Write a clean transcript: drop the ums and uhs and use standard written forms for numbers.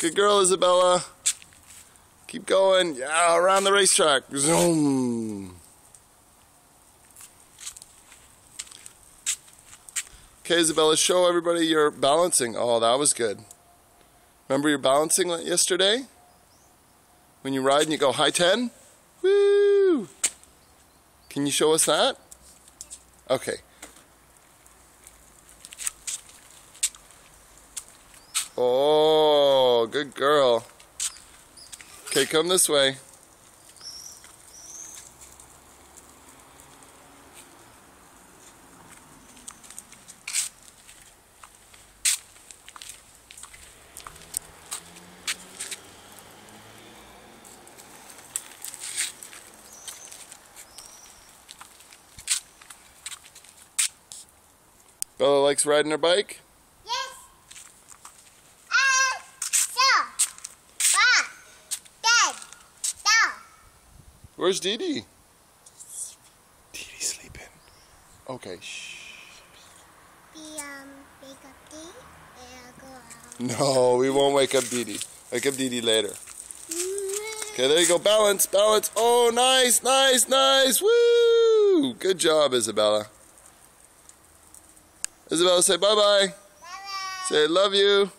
Good girl, Isabella. Keep going. Yeah, around the racetrack. Zoom. Okay, Isabella, show everybody your balancing. Oh, that was good. Remember your balancing yesterday? When you ride and you go high 10? Woo! Can you show us that? Okay. Oh, good girl. Okay, come this way. Bella likes riding her bike? Yes. Where's Dee Dee? Dee Dee's sleeping. Okay, shh. Wake up Dee and go out. No, we won't wake up Dee Dee. Wake up Dee Dee later. Okay, there you go. Balance, balance. Oh, nice, nice, nice. Woo! Good job, Isabella. Isabella, say bye-bye. Bye-bye. Say, love you.